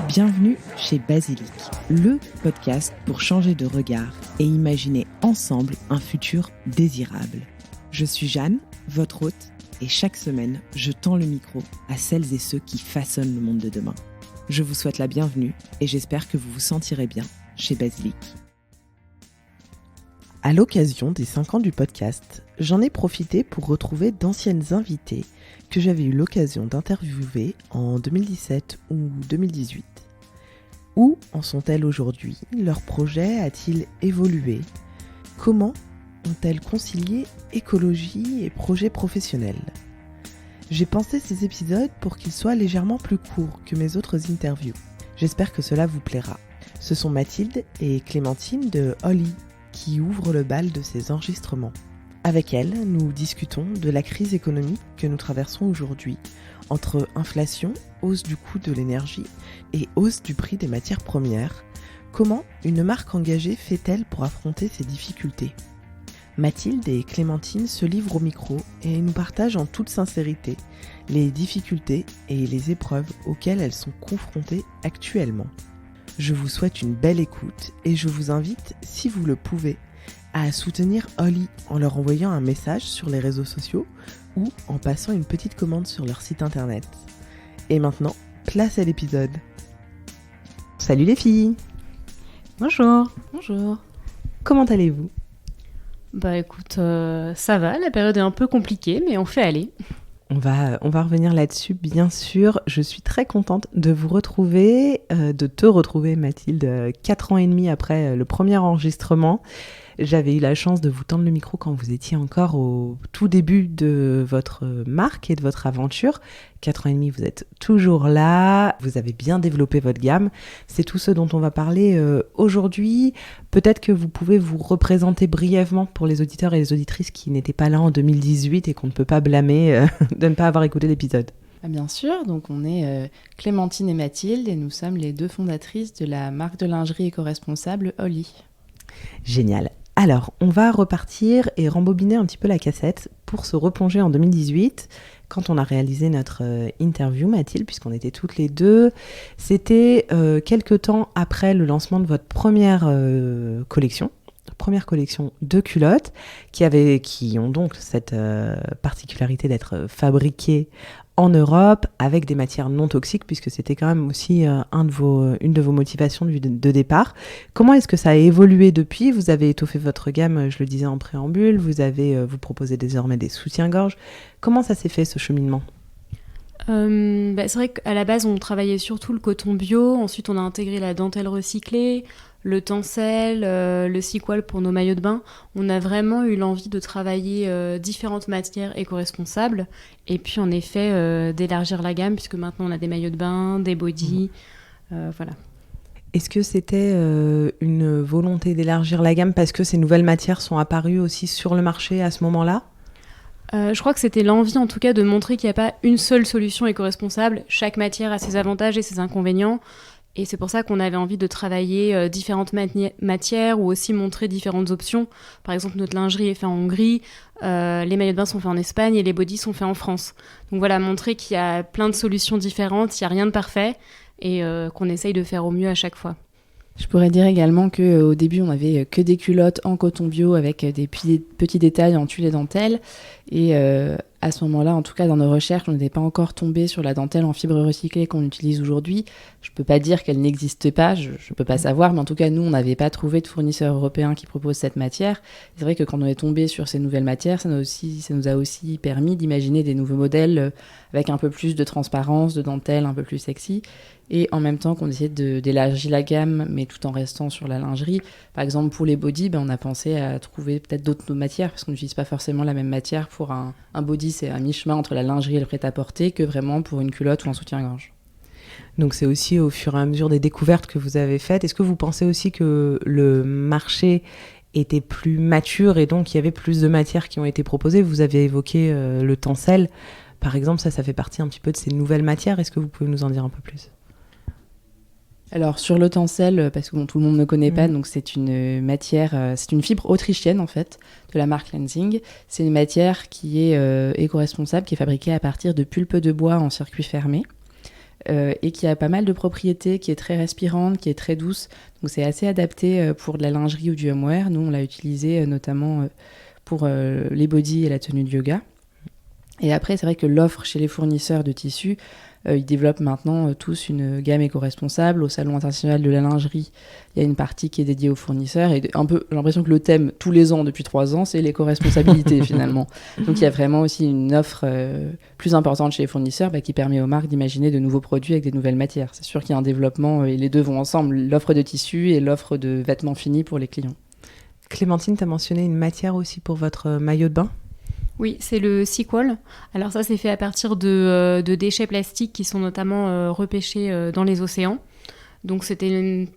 Bienvenue chez Basilic, le podcast pour changer de regard et imaginer ensemble un futur désirable. Je suis Jeanne, votre hôte, et chaque semaine, je tends le micro à celles et ceux qui façonnent le monde de demain. Je vous souhaite la bienvenue et j'espère que vous vous sentirez bien chez Basilic. À l'occasion des 5 ans du podcast, j'en ai profité pour retrouver d'anciennes invitées que j'avais eu l'occasion d'interviewer en 2017 ou 2018. Où en sont-elles aujourd'hui ? Leur projet a-t-il évolué ? Comment ont-elles concilié écologie et projets professionnels ? J'ai pensé ces épisodes pour qu'ils soient légèrement plus courts que mes autres interviews. J'espère que cela vous plaira. Ce sont Mathilde et Clémentine de Holly qui ouvrent le bal de ces enregistrements. Avec elles, nous discutons de la crise économique que nous traversons aujourd'hui, entre inflation, hausse du coût de l'énergie et hausse du prix des matières premières. Comment une marque engagée fait-elle pour affronter ces difficultés ? Mathilde et Clémentine se livrent au micro et nous partagent en toute sincérité les difficultés et les épreuves auxquelles elles sont confrontées actuellement. Je vous souhaite une belle écoute et je vous invite, si vous le pouvez, à soutenir Holly en leur envoyant un message sur les réseaux sociaux ou en passant une petite commande sur leur site internet. Et maintenant, place à l'épisode. Salut les filles. Bonjour. Bonjour. Comment allez-vous ? Bah écoute, ça va, la période est un peu compliquée, mais on fait aller. On va revenir là-dessus, bien sûr. Je suis très contente de vous retrouver, de te retrouver Mathilde, 4 ans et demi après le premier enregistrement. J'avais eu la chance de vous tendre le micro quand vous étiez encore au tout début de votre marque et de votre aventure. 4 ans et demi, vous êtes toujours là, vous avez bien développé votre gamme. C'est tout ce dont on va parler aujourd'hui. Peut-être que vous pouvez vous représenter brièvement pour les auditeurs et les auditrices qui n'étaient pas là en 2018 et qu'on ne peut pas blâmer de ne pas avoir écouté l'épisode. Bien sûr, donc on est Clémentine et Mathilde et nous sommes les deux fondatrices de la marque de lingerie éco-responsable Holly. Génial. Alors, on va repartir et rembobiner un petit peu la cassette pour se replonger en 2018, quand on a réalisé notre interview, Mathilde, puisqu'on était toutes les deux. C'était quelque temps après le lancement de votre première collection de culottes, qui ont donc cette particularité d'être fabriquées en Europe avec des matières non toxiques, puisque c'était quand même aussi une de vos motivations de départ. Comment est-ce que ça a évolué depuis ? Vous avez étoffé votre gamme, je le disais en préambule, vous proposez désormais des soutiens-gorge. Comment ça s'est fait, ce cheminement ? C'est vrai qu'à la base, on travaillait surtout le coton bio. Ensuite, on a intégré la dentelle recyclée, le tencel, le sequel pour nos maillots de bain. On a vraiment eu l'envie de travailler différentes matières éco-responsables. Et puis, en effet, d'élargir la gamme, puisque maintenant, on a des maillots de bain, des bodys, voilà. Est-ce que c'était une volonté d'élargir la gamme parce que ces nouvelles matières sont apparues aussi sur le marché à ce moment-là ? Je crois que c'était l'envie en tout cas de montrer qu'il n'y a pas une seule solution éco-responsable. Chaque matière a ses avantages et ses inconvénients. Et c'est pour ça qu'on avait envie de travailler différentes matières ou aussi montrer différentes options. Par exemple, notre lingerie est faite en Hongrie, les maillots de bain sont faits en Espagne et les bodys sont faits en France. Donc voilà, montrer qu'il y a plein de solutions différentes, il n'y a rien de parfait et qu'on essaye de faire au mieux à chaque fois. Je pourrais dire également qu'au début, on n'avait que des culottes en coton bio avec des petits détails en tulle et dentelle. Et à ce moment-là, en tout cas dans nos recherches, on n'était pas encore tombé sur la dentelle en fibre recyclée qu'on utilise aujourd'hui. Je ne peux pas dire qu'elle n'existe pas, je ne peux pas savoir, mais en tout cas, nous, on n'avait pas trouvé de fournisseur européen qui propose cette matière. C'est vrai que quand on est tombé sur ces nouvelles matières, ça nous a aussi permis d'imaginer des nouveaux modèles avec un peu plus de transparence, de dentelle, un peu plus sexy. Et en même temps qu'on essayait d'élargir la gamme, mais tout en restant sur la lingerie. Par exemple, pour les bodys, on a pensé à trouver peut-être d'autres matières, parce qu'on n'utilise pas forcément la même matière. Pour un body, c'est à mi-chemin entre la lingerie et le prêt-à-porter, que vraiment pour une culotte ou un soutien-gorge. Donc c'est aussi au fur et à mesure des découvertes que vous avez faites. Est-ce que vous pensez aussi que le marché était plus mature et donc il y avait plus de matières qui ont été proposées ? Vous avez évoqué le tencel, par exemple, ça fait partie un petit peu de ces nouvelles matières. Est-ce que vous pouvez nous en dire un peu plus ? Alors sur le tencel, parce que bon, tout le monde ne connaît pas, donc c'est une matière, c'est une fibre autrichienne en fait, de la marque Lenzing. C'est une matière qui est éco-responsable, qui est fabriquée à partir de pulpe de bois en circuit fermé et qui a pas mal de propriétés, qui est très respirante, qui est très douce. Donc c'est assez adapté pour de la lingerie ou du homeware. Nous on l'a utilisé notamment pour les bodys et la tenue de yoga. Et après c'est vrai que l'offre chez les fournisseurs de tissus, ils développent maintenant tous une gamme éco-responsable. Au Salon international de la lingerie, il y a une partie qui est dédiée aux fournisseurs. Et un peu, j'ai l'impression que le thème, tous les ans, depuis 3 ans, c'est l'éco-responsabilité finalement. Donc il y a vraiment aussi une offre plus importante chez les fournisseurs qui permet aux marques d'imaginer de nouveaux produits avec des nouvelles matières. C'est sûr qu'il y a un développement, et les deux vont ensemble, l'offre de tissus et l'offre de vêtements finis pour les clients. Clémentine, tu as mentionné une matière aussi pour votre maillot de bain ? Oui, c'est le Sequal. Alors ça, c'est fait à partir de déchets plastiques qui sont notamment repêchés dans les océans. Donc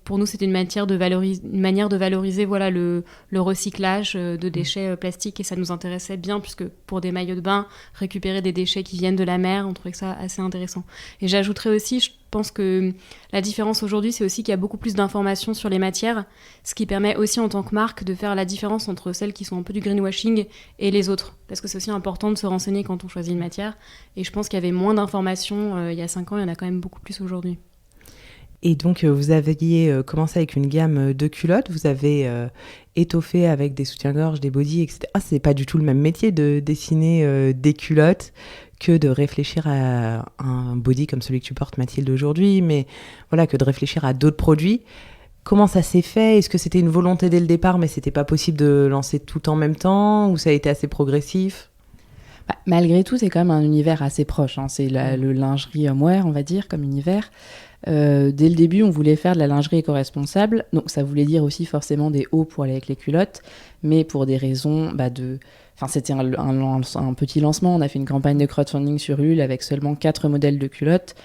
pour nous, c'était une manière de valoriser voilà, le recyclage de déchets plastiques, et ça nous intéressait bien, puisque pour des maillots de bain, récupérer des déchets qui viennent de la mer, on trouvait que ça assez intéressant. Et j'ajouterais aussi, je pense que la différence aujourd'hui, c'est aussi qu'il y a beaucoup plus d'informations sur les matières, ce qui permet aussi en tant que marque de faire la différence entre celles qui sont un peu du greenwashing et les autres. Parce que c'est aussi important de se renseigner quand on choisit une matière. Et je pense qu'il y avait moins d'informations il y a 5 ans, il y en a quand même beaucoup plus aujourd'hui. Et donc, vous aviez commencé avec une gamme de culottes, vous avez étoffé avec des soutiens-gorge, des bodys, etc. C'est pas du tout le même métier de dessiner des culottes que de réfléchir à un body comme celui que tu portes, Mathilde, aujourd'hui, mais voilà, que de réfléchir à d'autres produits. Comment ça s'est fait ? Est-ce que c'était une volonté dès le départ, mais c'était pas possible de lancer tout en même temps, ou ça a été assez progressif ? Malgré tout, c'est quand même un univers assez proche. C'est le lingerie homeware, on va dire, comme univers. Dès le début, on voulait faire de la lingerie éco-responsable, donc ça voulait dire aussi forcément des hauts pour aller avec les culottes, mais pour des raisons c'était un petit lancement. On a fait une campagne de crowdfunding sur Ulule avec seulement 4 modèles de culottes.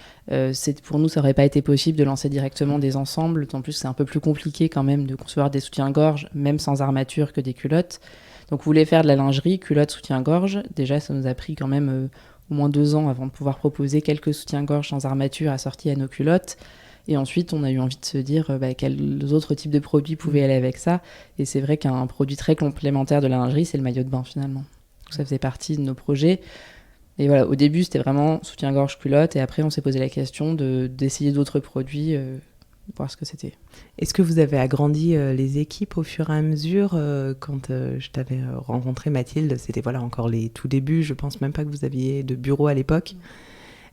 Pour nous, ça n'aurait pas été possible de lancer directement des ensembles, en plus c'est un peu plus compliqué quand même de concevoir des soutiens-gorge, même sans armature, que des culottes. Donc on voulait faire de la lingerie, culottes, soutien-gorge. Déjà, ça nous a pris quand même au moins 2 ans avant de pouvoir proposer quelques soutiens-gorge sans armature assortis à nos culottes. Et ensuite, on a eu envie de se dire quels autres types de produits pouvaient aller avec ça. Et c'est vrai qu'un produit très complémentaire de la lingerie, c'est le maillot de bain finalement. Donc ça faisait partie de nos projets. Et voilà, au début, c'était vraiment soutien-gorge, culotte. Et après, on s'est posé la question d'essayer d'autres produits, voir ce que c'était. Est-ce que vous avez agrandi les équipes au fur et à mesure quand je t'avais rencontré, Mathilde, c'était encore les tout débuts, je pense même pas que vous aviez de bureau à l'époque.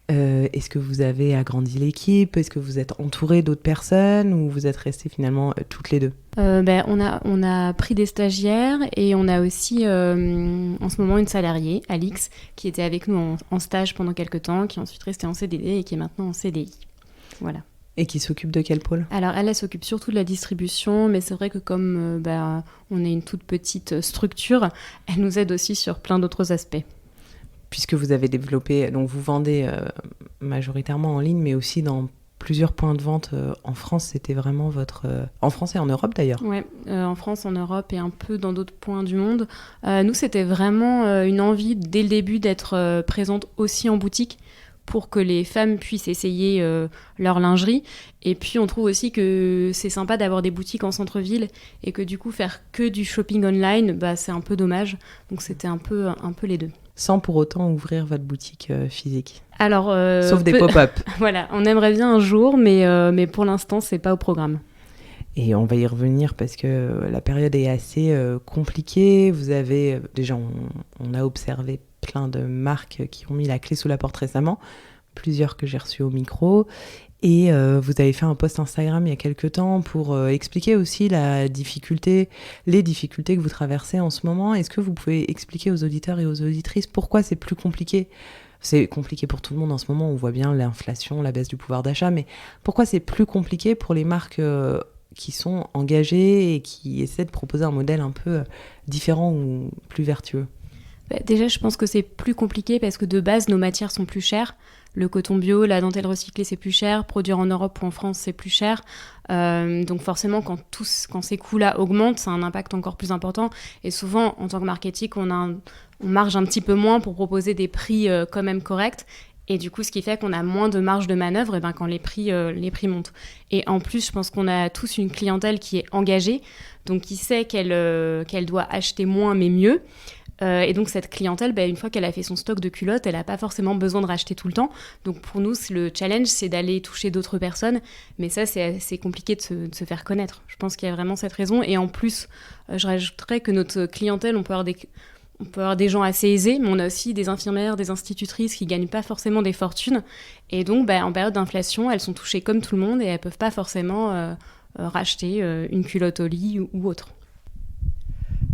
Est-ce que vous avez agrandi l'équipe ? Est-ce que vous êtes entouré d'autres personnes ou vous êtes restés finalement toutes les deux ? On a pris des stagiaires et on a aussi en ce moment une salariée, Alix, qui était avec nous en stage pendant quelques temps, qui est ensuite restée en CDD et qui est maintenant en CDI. Voilà. Et qui s'occupe de quel pôle ? Alors, elle s'occupe surtout de la distribution, mais c'est vrai que comme on est une toute petite structure, elle nous aide aussi sur plein d'autres aspects. Puisque vous avez développé, donc vous vendez majoritairement en ligne, mais aussi dans plusieurs points de vente en France, c'était vraiment votre... en France et en Europe d'ailleurs. Oui, en France, en Europe et un peu dans d'autres points du monde. Nous, c'était vraiment une envie dès le début d'être présente aussi en boutique, pour que les femmes puissent essayer leur lingerie. Et puis, on trouve aussi que c'est sympa d'avoir des boutiques en centre-ville et que du coup, faire que du shopping online, c'est un peu dommage. Donc, c'était un peu les deux. Sans pour autant ouvrir votre boutique physique. Alors, sauf des pop-up. Voilà, on aimerait bien un jour, mais pour l'instant, c'est pas au programme. Et on va y revenir parce que la période est assez compliquée. Vous avez, déjà, on a observé plein de marques qui ont mis la clé sous la porte récemment, plusieurs que j'ai reçues au micro. Et vous avez fait un post Instagram il y a quelques temps pour expliquer aussi les difficultés que vous traversez en ce moment. Est-ce que vous pouvez expliquer aux auditeurs et aux auditrices pourquoi c'est plus compliqué ? C'est compliqué pour tout le monde en ce moment, on voit bien l'inflation, la baisse du pouvoir d'achat, mais pourquoi c'est plus compliqué pour les marques qui sont engagées et qui essaient de proposer un modèle un peu différent ou plus vertueux ? Déjà, je pense que c'est plus compliqué parce que de base, nos matières sont plus chères. Le coton bio, la dentelle recyclée, c'est plus cher. Produire en Europe ou en France, c'est plus cher. Donc forcément, quand ces coûts-là augmentent, ça a un impact encore plus important. Et souvent, en tant que marketing, on marge un petit peu moins pour proposer des prix quand même corrects. Et du coup, ce qui fait qu'on a moins de marge de manœuvre quand les prix montent. Et en plus, je pense qu'on a tous une clientèle qui est engagée, donc qui sait qu'elle doit acheter moins mais mieux. Et donc cette clientèle, une fois qu'elle a fait son stock de culottes, elle n'a pas forcément besoin de racheter tout le temps. Donc pour nous, le challenge, c'est d'aller toucher d'autres personnes. Mais ça, c'est assez compliqué de se faire connaître. Je pense qu'il y a vraiment cette raison. Et en plus, je rajouterais que notre clientèle, on peut avoir des gens assez aisés, mais on a aussi des infirmières, des institutrices qui ne gagnent pas forcément des fortunes. Et donc, en période d'inflation, elles sont touchées comme tout le monde et elles ne peuvent pas forcément racheter une culotte au lit ou autre.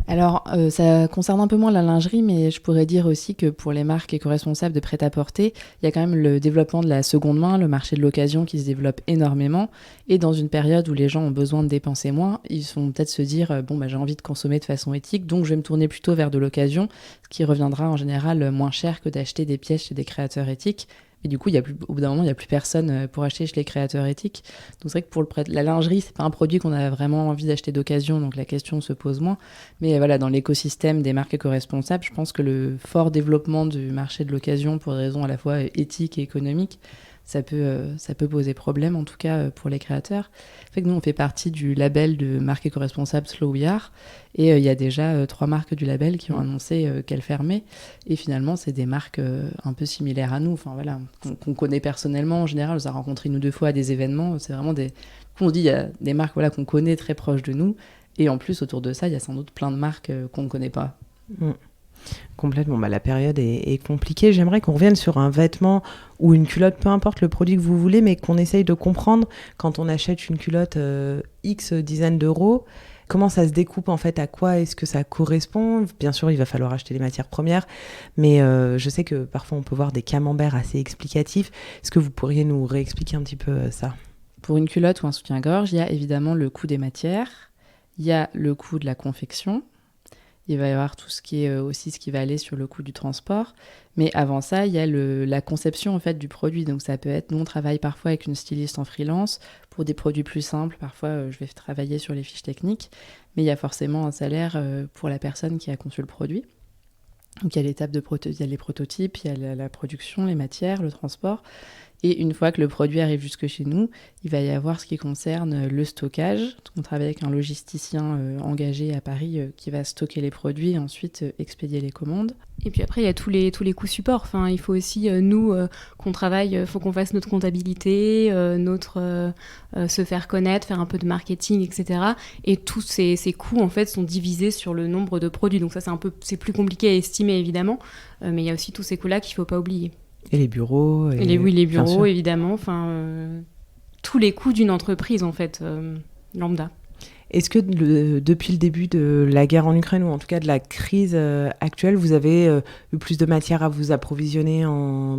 Alors, ça concerne un peu moins la lingerie, mais je pourrais dire aussi que pour les marques éco-responsables de prêt-à-porter, il y a quand même le développement de la seconde main, le marché de l'occasion qui se développe énormément. Et dans une période où les gens ont besoin de dépenser moins, ils vont peut-être se dire j'ai envie de consommer de façon éthique, donc je vais me tourner plutôt vers de l'occasion, ce qui reviendra en général moins cher que d'acheter des pièces chez des créateurs éthiques. Et du coup, au bout d'un moment, il n'y a plus personne pour acheter chez les créateurs éthiques. Donc c'est vrai que pour la lingerie, c'est pas un produit qu'on a vraiment envie d'acheter d'occasion, donc la question se pose moins. Mais voilà, dans l'écosystème des marques éco-responsables, je pense que le fort développement du marché de l'occasion, pour des raisons à la fois éthiques et économiques, ça peut poser problème, en tout cas pour les créateurs. Fait que nous, on fait partie du label de marque éco-responsable Slow We Are, et il y a déjà 3 marques du label qui ont annoncé qu'elles fermaient, et finalement, c'est des marques un peu similaires à nous, qu'on connaît personnellement. En général, on les a rencontrés 1 ou 2 fois à des événements, c'est vraiment on dit, il y a des marques qu'on connaît très proches de nous, et en plus, autour de ça, il y a sans doute plein de marques qu'on ne connaît pas. Complètement, la période est compliquée. J'aimerais qu'on revienne sur un vêtement ou une culotte, peu importe le produit que vous voulez, mais qu'on essaye de comprendre quand on achète une culotte X dizaines d'euros, comment ça se découpe en fait, à quoi est-ce que ça correspond. Bien sûr, il va falloir acheter les matières premières, mais je sais que parfois on peut voir des camemberts assez explicatifs. Est-ce que vous pourriez nous réexpliquer un petit peu ça ? Pour une culotte ou un soutien-gorge, il y a évidemment le coût des matières, il y a le coût de la confection. Il va y avoir tout ce qui est aussi ce qui va aller sur le coût du transport. Mais avant ça, il y a la conception en fait, du produit. Donc ça peut être, nous on travaille parfois avec une styliste en freelance pour des produits plus simples. Parfois, je vais travailler sur les fiches techniques. Mais il y a forcément un salaire pour la personne qui a conçu le produit. Donc il y a l'étape il y a les prototypes, il y a la production, les matières, le transport. Et une fois que le produit arrive jusque chez nous, il va y avoir ce qui concerne le stockage. Donc, on travaille avec un logisticien engagé à Paris qui va stocker les produits et ensuite expédier les commandes. Et puis après, il y a tous les coûts support. Enfin, il faut aussi, nous, qu'on travaille, il faut qu'on fasse notre comptabilité, se faire connaître, faire un peu de marketing, etc. Et tous ces coûts, en fait, sont divisés sur le nombre de produits. Donc ça, c'est plus compliqué à estimer, évidemment. Mais il y a aussi tous ces coûts-là qu'il ne faut pas oublier. Et les bureaux. Les bureaux, évidemment. Tous les coûts d'une entreprise, en fait, lambda. Est-ce que depuis le début de la guerre en Ukraine, ou en tout cas de la crise actuelle, vous avez eu plus de matière à vous approvisionner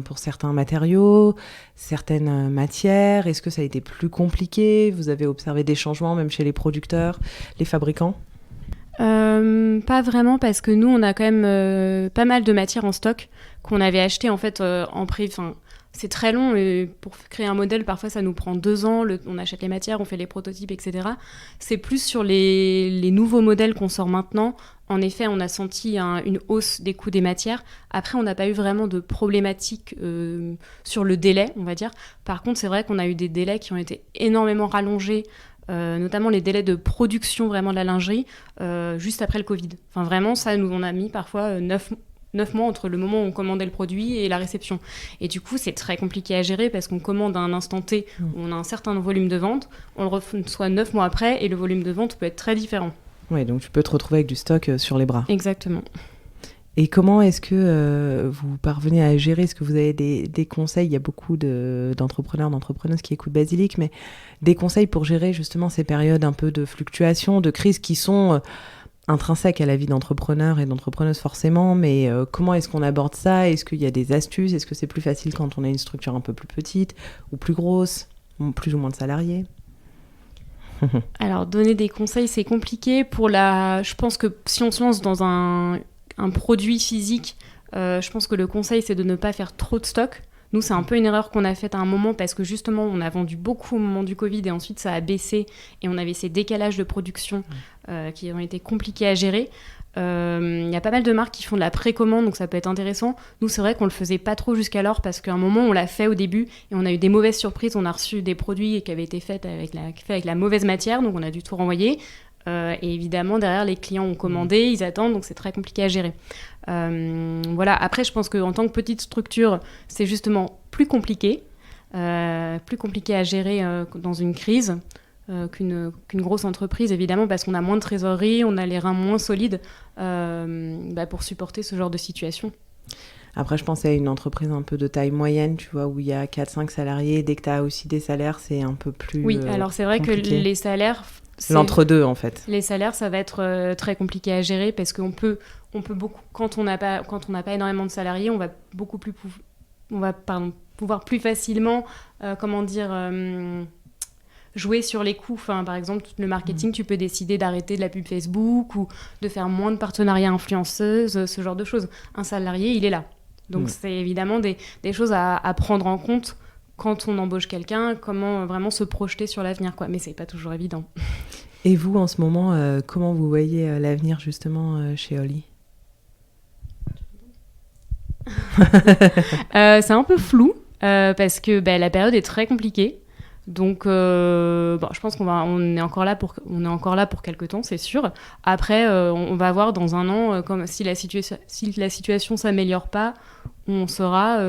pour certains matériaux, certaines matières ? Est-ce que ça a été plus compliqué ? Vous avez observé des changements, même chez les producteurs, les fabricants ? Pas vraiment, parce que nous, on a quand même pas mal de matières en stock qu'on avait achetées en fait en prix. C'est très long, et pour créer un modèle, parfois ça nous prend 2 ans. On achète les matières, on fait les prototypes, etc. C'est plus sur les nouveaux modèles qu'on sort maintenant. En effet, on a senti une hausse des coûts des matières. Après, on n'a pas eu vraiment de problématique sur le délai, on va dire. Par contre, c'est vrai qu'on a eu des délais qui ont été énormément rallongés, notamment les délais de production vraiment de la lingerie, juste après le Covid. Enfin, vraiment, ça, nous, on a mis parfois 9 mois entre le moment où on commandait le produit et la réception. Et du coup, c'est très compliqué à gérer parce qu'on commande à un instant T où on a un certain volume de vente, on le reçoit 9 mois après et le volume de vente peut être très différent. Oui, donc tu peux te retrouver avec du stock sur les bras. Exactement. Et comment est-ce que vous parvenez à gérer ? Est-ce que vous avez des conseils ? Il y a beaucoup d'entrepreneuses qui écoutent Basilic, mais des conseils pour gérer justement ces périodes un peu de fluctuation, de crise qui sont intrinsèques à la vie d'entrepreneur et d'entrepreneuse forcément, mais comment est-ce qu'on aborde ça ? Est-ce qu'il y a des astuces ? Est-ce que c'est plus facile quand on a une structure un peu plus petite ou plus grosse, plus ou moins de salariés ? Alors, donner des conseils, c'est compliqué. Je pense que si on se lance dans un produit physique, je pense que le conseil, c'est de ne pas faire trop de stock. Nous, c'est un peu une erreur qu'on a faite à un moment parce que justement, on a vendu beaucoup au moment du Covid et ensuite ça a baissé et on avait ces décalages de production qui ont été compliqués à gérer. Y a pas mal de marques qui font de la précommande, donc ça peut être intéressant. Nous, c'est vrai qu'on le faisait pas trop jusqu'alors parce qu'à un moment, on l'a fait au début et on a eu des mauvaises surprises. On a reçu des produits qui avaient été faits avec la mauvaise matière, donc on a dû tout renvoyer. Et évidemment, derrière, les clients ont commandé, ils attendent, donc c'est très compliqué à gérer. Voilà. Après, je pense qu'en tant que petite structure, c'est justement plus compliqué à gérer dans une crise. Qu'une grosse entreprise, évidemment, parce qu'on a moins de trésorerie, on a les reins moins solides pour supporter ce genre de situation. Après, je pensais à une entreprise un peu de taille moyenne, tu vois, où il y a 4-5 salariés. Dès que tu as aussi des salaires, c'est un peu plus Oui, alors c'est vrai compliqué. Que les salaires... L'entre-deux, en fait. Les salaires, ça va être très compliqué à gérer parce qu'on peut beaucoup... Quand on n'a pas énormément de salariés, on va beaucoup plus... pouvoir plus facilement, jouer sur les coûts. Enfin, par exemple, le marketing, tu peux décider d'arrêter de la pub Facebook ou de faire moins de partenariats influenceuses, ce genre de choses. Un salarié, il est là. Donc, c'est évidemment des choses à prendre en compte quand on embauche quelqu'un, comment vraiment se projeter sur l'avenir, quoi. Mais c'est pas toujours évident. Et vous, en ce moment, comment vous voyez l'avenir, justement, chez Oli ? C'est un peu flou, parce que la période est très compliquée. Donc, je pense qu'on est encore là pour quelques temps, c'est sûr. Après, on va voir dans un an, si la situation s'améliore pas, on saura,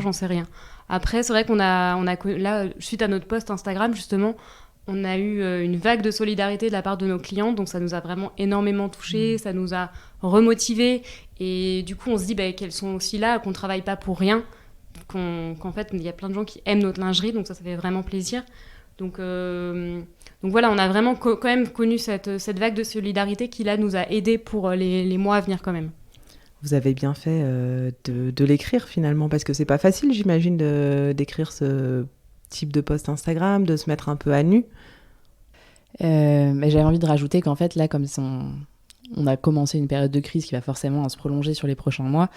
j'en sais rien. Après, c'est vrai qu'on a là, suite à notre post Instagram, justement, on a eu une vague de solidarité de la part de nos clients, donc ça nous a vraiment énormément touchés, ça nous a remotivés, et du coup, on se dit qu'elles sont aussi là, qu'on travaille pas pour rien. Qu'en fait, il y a plein de gens qui aiment notre lingerie, donc ça fait vraiment plaisir. Donc voilà, on a vraiment quand même connu cette vague de solidarité qui, là, nous a aidés pour les mois à venir quand même. Vous avez bien fait de l'écrire, finalement, parce que c'est pas facile, j'imagine, d'écrire ce type de post Instagram, de se mettre un peu à nu. J'avais envie de rajouter qu'en fait, là, comme on a commencé une période de crise qui va forcément se prolonger sur les prochains mois,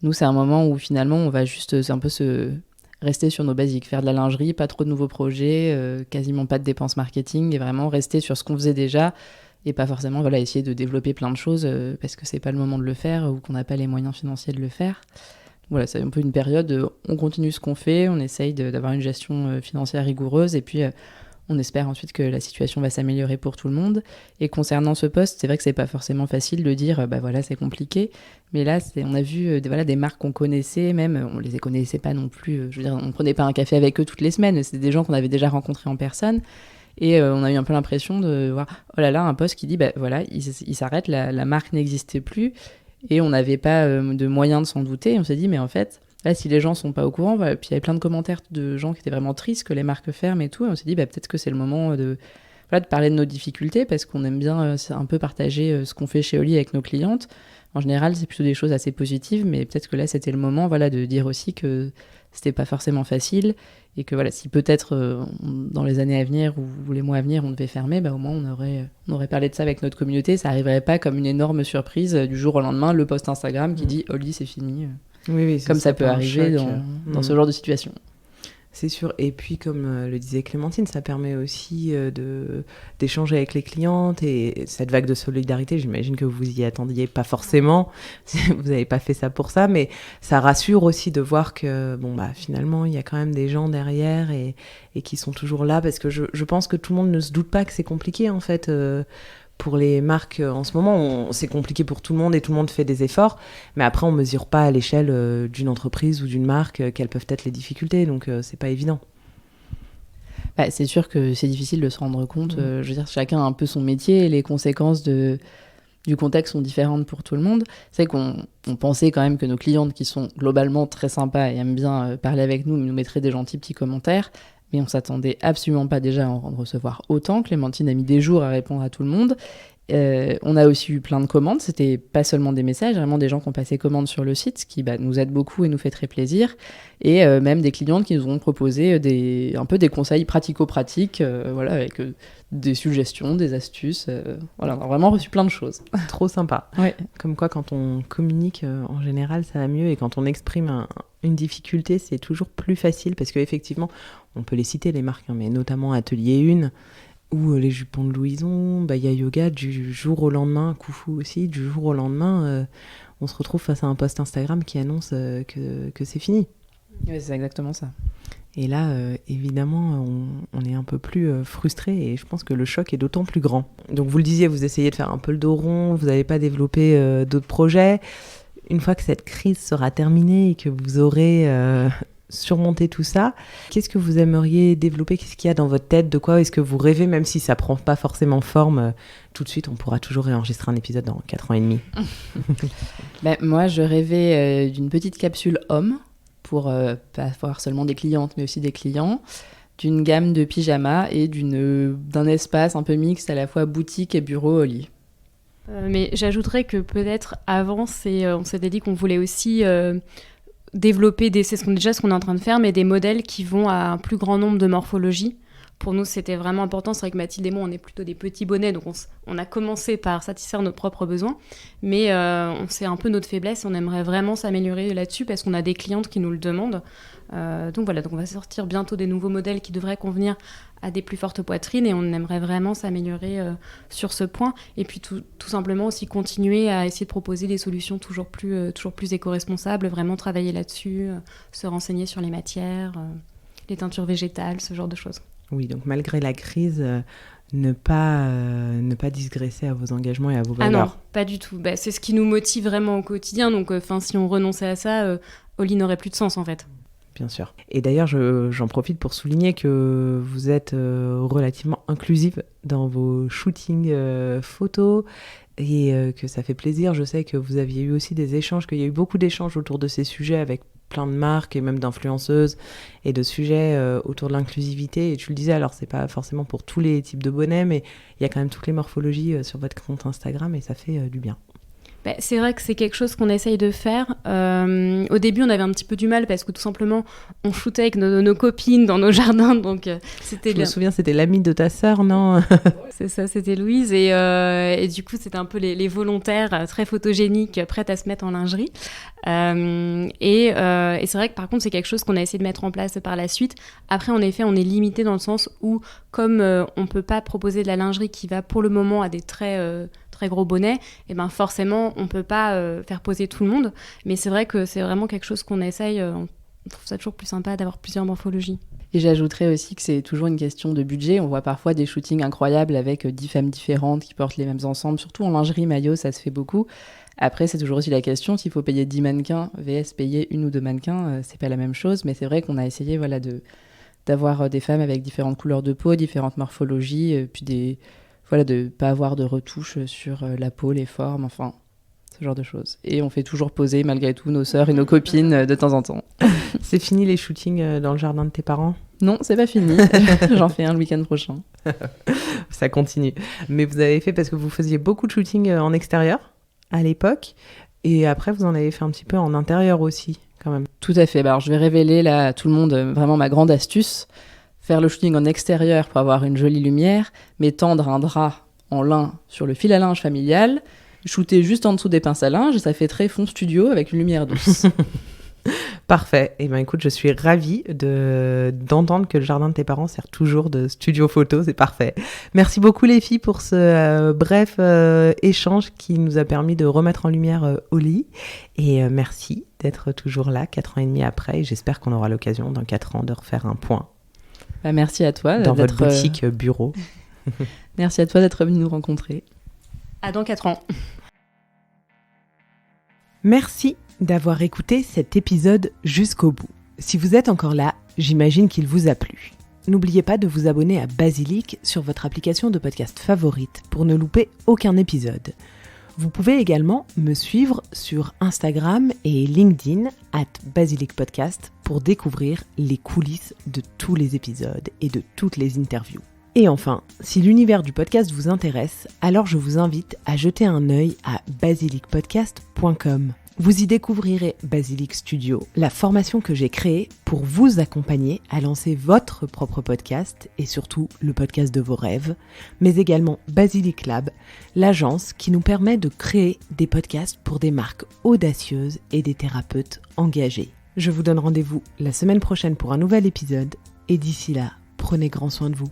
nous, c'est un moment où finalement, on va juste rester sur nos basiques, faire de la lingerie, pas trop de nouveaux projets, quasiment pas de dépenses marketing, et vraiment rester sur ce qu'on faisait déjà, et pas forcément essayer de développer plein de choses, parce que c'est pas le moment de le faire, ou qu'on n'a pas les moyens financiers de le faire. Voilà, c'est un peu une période, on continue ce qu'on fait, on essaye d'avoir une gestion financière rigoureuse, et puis on espère ensuite que la situation va s'améliorer pour tout le monde. Et concernant ce poste, c'est vrai que c'est pas forcément facile de dire c'est compliqué, mais là on a vu des marques qu'on connaissait, même on les connaissait pas non plus, je veux dire, on prenait pas un café avec eux toutes les semaines, c'était des gens qu'on avait déjà rencontrés en personne, et on a eu un peu l'impression de voir un poste qui dit il s'arrête, la marque n'existait plus, et on n'avait pas de moyens de s'en douter, et on s'est dit mais en fait là, si les gens sont pas au courant, puis il y avait plein de commentaires de gens qui étaient vraiment tristes que les marques ferment et tout, et on s'est dit peut-être que c'est le moment de parler de nos difficultés, parce qu'on aime bien un peu partager ce qu'on fait chez Oli avec nos clientes. En général, c'est plutôt des choses assez positives, mais peut-être que là, c'était le moment de dire aussi que c'était pas forcément facile, et que si peut-être dans les années à venir ou les mois à venir, on devait fermer, au moins on aurait parlé de ça avec notre communauté, ça arriverait pas comme une énorme surprise du jour au lendemain, le post Instagram qui dit Oli, c'est fini. Oui, comme ça peut arriver dans ce genre de situation. C'est sûr. Et puis, comme le disait Clémentine, ça permet aussi d'échanger avec les clientes, et cette vague de solidarité, j'imagine que vous y attendiez pas forcément. Vous n'avez pas fait ça pour ça, mais ça rassure aussi de voir que finalement, il y a quand même des gens derrière et qui sont toujours là, parce que je pense que tout le monde ne se doute pas que c'est compliqué, en fait. Pour les marques, en ce moment, c'est compliqué pour tout le monde et tout le monde fait des efforts. Mais après, on ne mesure pas à l'échelle d'une entreprise ou d'une marque quelles peuvent être les difficultés. Donc, c'est pas évident. C'est sûr que c'est difficile de se rendre compte. Je veux dire, chacun a un peu son métier et les conséquences du contexte sont différentes pour tout le monde. C'est qu'on pensait quand même que nos clientes, qui sont globalement très sympas et aiment bien parler avec nous, nous mettraient des gentils petits commentaires. Mais on s'attendait absolument pas déjà à en recevoir autant. Clémentine a mis des jours à répondre à tout le monde. On a aussi eu plein de commandes. C'était pas seulement des messages, vraiment des gens qui ont passé commande sur le site, ce qui nous aide beaucoup et nous fait très plaisir. Et même des clientes qui nous ont proposé un peu des conseils pratico-pratiques, avec des suggestions, des astuces. On a vraiment reçu plein de choses. Trop sympa. Ouais. Comme quoi, quand on communique, en général, ça va mieux. Et quand on exprime une difficulté, c'est toujours plus facile parce qu'effectivement, on peut les citer les marques, mais notamment Atelier 1 ou les jupons de Louison, Baya Yoga, du jour au lendemain, Koufou aussi, du jour au lendemain, on se retrouve face à un post Instagram qui annonce que c'est fini. Oui, c'est exactement ça. Et là, évidemment, on est un peu plus frustré et je pense que le choc est d'autant plus grand. Donc vous le disiez, vous essayez de faire un peu le dos rond, vous n'avez pas développé d'autres projets. Une fois que cette crise sera terminée et que vous aurez surmonté tout ça, qu'est-ce que vous aimeriez développer ? Qu'est-ce qu'il y a dans votre tête ? De quoi est-ce que vous rêvez ? Même si ça ne prend pas forcément forme, tout de suite, on pourra toujours réenregistrer un épisode dans 4 ans et demi. Moi, je rêvais d'une petite capsule homme pour pas avoir seulement des clientes, mais aussi des clients, d'une gamme de pyjamas et d'un espace un peu mixte à la fois boutique et bureau au lit. Mais j'ajouterais que peut-être avant, on s'était dit qu'on voulait aussi développer c'est ce qu'on est en train de faire, mais des modèles qui vont à un plus grand nombre de morphologies. Pour nous, c'était vraiment important. C'est vrai que Mathilde et moi, on est plutôt des petits bonnets, donc on a commencé par satisfaire nos propres besoins, mais c'est un peu notre faiblesse. On aimerait vraiment s'améliorer là-dessus parce qu'on a des clientes qui nous le demandent. Donc voilà, donc on va sortir bientôt des nouveaux modèles qui devraient convenir à des plus fortes poitrines et on aimerait vraiment s'améliorer sur ce point. Et puis tout simplement aussi continuer à essayer de proposer des solutions toujours plus éco-responsables, vraiment travailler là-dessus, se renseigner sur les matières, les teintures végétales, ce genre de choses. Oui, donc malgré la crise, ne pas digresser à vos engagements et à vos valeurs. Ah non, pas du tout. C'est ce qui nous motive vraiment au quotidien. Donc, si on renonçait à ça, Oli n'aurait plus de sens en fait. Bien sûr. Et d'ailleurs, j'en profite pour souligner que vous êtes relativement inclusive dans vos shootings photos et que ça fait plaisir. Je sais que vous aviez eu aussi des échanges, qu'il y a eu beaucoup d'échanges autour de ces sujets avec plein de marques et même d'influenceuses et de sujets autour de l'inclusivité. Et tu le disais, alors c'est pas forcément pour tous les types de bonnets, mais il y a quand même toutes les morphologies sur votre compte Instagram et ça fait du bien. C'est vrai que c'est quelque chose qu'on essaye de faire. Au début, on avait un petit peu du mal parce que tout simplement, on shootait avec nos copines dans nos jardins. Donc, Je me souviens, c'était l'amie de ta sœur, non ? C'est ça, c'était Louise. Et du coup, c'était un peu les volontaires très photogéniques, prêtes à se mettre en lingerie. Et c'est vrai que par contre, c'est quelque chose qu'on a essayé de mettre en place par la suite. Après, en effet, on est limité dans le sens où, comme on ne peut pas proposer de la lingerie qui va pour le moment à des très gros bonnets, et forcément on peut pas faire poser tout le monde, mais c'est vrai que c'est vraiment quelque chose qu'on essaye. On trouve ça toujours plus sympa d'avoir plusieurs morphologies. Et j'ajouterais aussi que c'est toujours une question de budget. On voit parfois des shootings incroyables avec 10 femmes différentes qui portent les mêmes ensembles, surtout en lingerie maillot, ça se fait beaucoup. Après, c'est toujours aussi la question, s'il faut payer 10 mannequins vs payer 1 ou 2 mannequins, c'est pas la même chose, mais c'est vrai qu'on a essayé d'avoir des femmes avec différentes couleurs de peau, différentes morphologies, puis de ne pas avoir de retouches sur la peau, les formes, enfin, ce genre de choses. Et on fait toujours poser, malgré tout, nos sœurs et nos copines de temps en temps. C'est fini les shootings dans le jardin de tes parents ? Non, c'est pas fini. J'en fais un le week-end prochain. Ça continue. Mais vous avez fait, parce que vous faisiez beaucoup de shootings en extérieur à l'époque, et après vous en avez fait un petit peu en intérieur aussi, quand même. Tout à fait. Alors, je vais révéler là à tout le monde vraiment ma grande astuce. Faire le shooting en extérieur pour avoir une jolie lumière, mais tendre un drap en lin sur le fil à linge familial, shooter juste en dessous des pinces à linge, et ça fait très fond studio avec une lumière douce. Parfait. Et écoute, je suis ravie d'entendre que le jardin de tes parents sert toujours de studio photo, c'est parfait. Merci beaucoup les filles pour ce bref échange qui nous a permis de remettre en lumière Oli. Et merci d'être toujours là, 4 ans et demi après, et j'espère qu'on aura l'occasion dans 4 ans de refaire un point. Merci à toi dans votre boutique bureau. Merci à toi d'être venu nous rencontrer. À dans 4 ans. Merci d'avoir écouté cet épisode jusqu'au bout. Si vous êtes encore là, j'imagine qu'il vous a plu. N'oubliez pas de vous abonner à Basilic sur votre application de podcast favorite pour ne louper aucun épisode. Vous pouvez également me suivre sur Instagram et LinkedIn @basilicpodcast pour découvrir les coulisses de tous les épisodes et de toutes les interviews. Et enfin, si l'univers du podcast vous intéresse, alors je vous invite à jeter un œil à basilicpodcast.com. Vous y découvrirez Basilic Studio, la formation que j'ai créée pour vous accompagner à lancer votre propre podcast et surtout le podcast de vos rêves, mais également Basilic Lab, l'agence qui nous permet de créer des podcasts pour des marques audacieuses et des thérapeutes engagés. Je vous donne rendez-vous la semaine prochaine pour un nouvel épisode et d'ici là, prenez grand soin de vous.